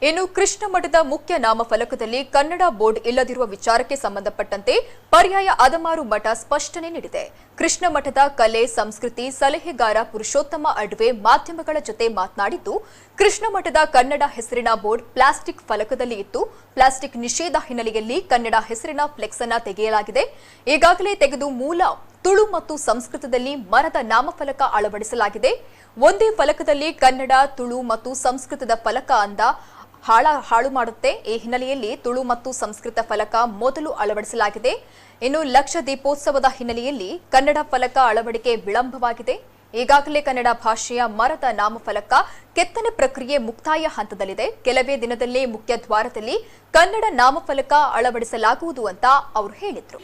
ಇನ್ನು ಕೃಷ್ಣ ಮಠದ ಮುಖ್ಯ ನಾಮಫಲಕದಲ್ಲಿ ಕನ್ನಡ ಬೋರ್ಡ್ ಇಲ್ಲದಿರುವ ವಿಚಾರಕ್ಕೆ ಸಂಬಂಧಪಟ್ಟಂತೆ ಪರ್ಯಾಯ ಅದಮಾರು ಮಠ ಸ್ಪಷ್ಟನೆ ನೀಡಿದೆ. ಕೃಷ್ಣ ಮಠದ ಕಲೆ, ಸಂಸ್ಕೃತಿ ಸಲಹೆಗಾರ ಪುರುಷೋತ್ತಮ ಅಡ್ವೆ ಮಾಧ್ಯಮಗಳ ಜೊತೆ ಮಾತನಾಡಿದ್ದು, ಕೃಷ್ಣ ಮಠದ ಕನ್ನಡ ಹೆಸರಿನ ಬೋರ್ಡ್ ಪ್ಲಾಸ್ಟಿಕ್ ಫಲಕದಲ್ಲಿ ಇತ್ತು. ಪ್ಲಾಸ್ಟಿಕ್ ನಿಷೇಧ ಹಿನ್ನೆಲೆಯಲ್ಲಿ ಕನ್ನಡ ಹೆಸರಿನ ಫ್ಲೆಕ್ಸ್ ಅನ್ನು ತೆಗೆಯಲಾಗಿದೆ. ಈಗಾಗಲೇ ತೆಗೆದು ಮೂಲ ತುಳು ಮತ್ತು ಸಂಸ್ಕೃತದಲ್ಲಿ ಮರದ ನಾಮಫಲಕ ಅಳವಡಿಸಲಾಗಿದೆ. ಒಂದೇ ಫಲಕದಲ್ಲಿ ಕನ್ನಡ, ತುಳು ಮತ್ತು ಸಂಸ್ಕೃತದ ಫಲಕ ಅಂದ ಹಾಳು ಮಾಡುತ್ತೆ. ಈ ಹಿನ್ನೆಲೆಯಲ್ಲಿ ತುಳು ಮತ್ತು ಸಂಸ್ಕೃತ ಫಲಕ ಮೊದಲು ಅಳವಡಿಸಲಾಗಿದೆ. ಇನ್ನು ಲಕ್ಷ ದೀಪೋತ್ಸವದ ಹಿನ್ನೆಲೆಯಲ್ಲಿ ಕನ್ನಡ ಫಲಕ ಅಳವಡಿಕೆ ವಿಳಂಬವಾಗಿದೆ. ಈಗಾಗಲೇ ಕನ್ನಡ ಭಾಷೆಯ ಮರದ ನಾಮಫಲಕ ಕೆತ್ತನೆ ಪ್ರಕ್ರಿಯೆ ಮುಕ್ತಾಯ ಹಂತದಲ್ಲಿದೆ. ಕೆಲವೇ ದಿನದಲ್ಲೇ ಮುಖ್ಯ ದ್ವಾರದಲ್ಲಿ ಕನ್ನಡ ನಾಮಫಲಕ ಅಳವಡಿಸಲಾಗುವುದು ಅಂತ ಅವರು ಹೇಳಿದ್ರು.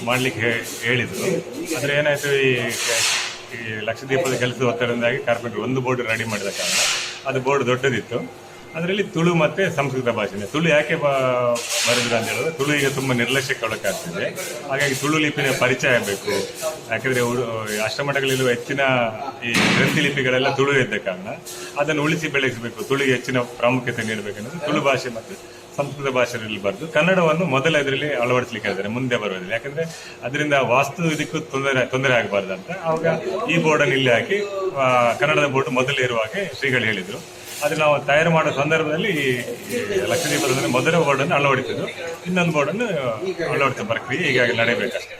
ಮಾಡ್ಲಿಕ್ಕೆ ಹೇಳಿದ್ರು. ಆದ್ರೆ ಏನಾಯ್ತು, ಈ ಲಕ್ಷದೀಪದ ಕೆಲಸದ ಒತ್ತಡದಿಂದಾಗಿ ಕಾರ್ಪೆಂಟರ್ ಒಂದು ಬೋರ್ಡ್ ರೆಡಿ ಮಾಡಿದ ಕಾರಣ ಅದು ಬೋರ್ಡ್ ದೊಡ್ಡದಿತ್ತು. ಅದರಲ್ಲಿ ತುಳು ಮತ್ತೆ ಸಂಸ್ಕೃತ ಭಾಷೆ. ತುಳು ಯಾಕೆ ಬರೆದಿಲ್ಲ ಅಂತ ಹೇಳಿದ್ರೆ, ತುಳು ಈಗ ತುಂಬಾ ನಿರ್ಲಕ್ಷ್ಯಕ್ಕೆ ಒಳಗಾಗ್ತಿದೆ. ಹಾಗಾಗಿ ತುಳು ಲಿಪಿನ ಪರಿಚಯ ಆಗಬೇಕು. ಯಾಕಂದ್ರೆ ಅಷ್ಟಮಠಗಳಲ್ಲಿರುವ ಹೆಚ್ಚಿನ ಈ ಗ್ರಂಥಿ ಲಿಪಿಗಳೆಲ್ಲ ತುಳು ಇದ್ದ ಕಾರಣ ಅದನ್ನು ಉಳಿಸಿ ಬೆಳೆಸಬೇಕು, ತುಳುಗೆ ಹೆಚ್ಚಿನ ಪ್ರಾಮುಖ್ಯತೆ ನೀಡಬೇಕನ್ನೋದು ತುಳು ಭಾಷೆ ಮತ್ತು ಸಂಸ್ಕೃತ ಭಾಷೆಯಲ್ಲಿ ಬರೆದು ಕನ್ನಡವನ್ನು ಮೊದಲ ಇದರಲ್ಲಿ ಅಳವಡಿಸಲಿಕ್ಕೆ ಹೇಳಿದ್ದಾರೆ, ಮುಂದೆ ಬರೋದಿಲ್ಲ. ಯಾಕಂದ್ರೆ ಅದರಿಂದ ವಾಸ್ತು ಇದಕ್ಕೂ ತೊಂದರೆ ಆಗಬಾರ್ದಂತ ಅವಾಗ ಈ ಬೋರ್ಡನ್ನು ಇಲ್ಲಿ ಹಾಕಿ ಕನ್ನಡದ ಬೋರ್ಡ್ ಮೊದಲೇ ಇರುವ ಹಾಗೆ ಶ್ರೀಗಳು ಹೇಳಿದ್ರು. ಆದರೆ ನಾವು ತಯಾರು ಮಾಡೋ ಸಂದರ್ಭದಲ್ಲಿ ಲಕ್ಷದೀಪದಲ್ಲಿ ಮೊದಲ ಬೋರ್ಡನ್ನು ಅಳವಡಿಸಿದ್ರು. ಇನ್ನೊಂದು ಬೋರ್ಡನ್ನು ಅಳವಡಿಸುವ ಪ್ರಕ್ರಿಯೆ ಈಗಾಗಲೇ ನಡೆಯಬೇಕಷ್ಟೇ.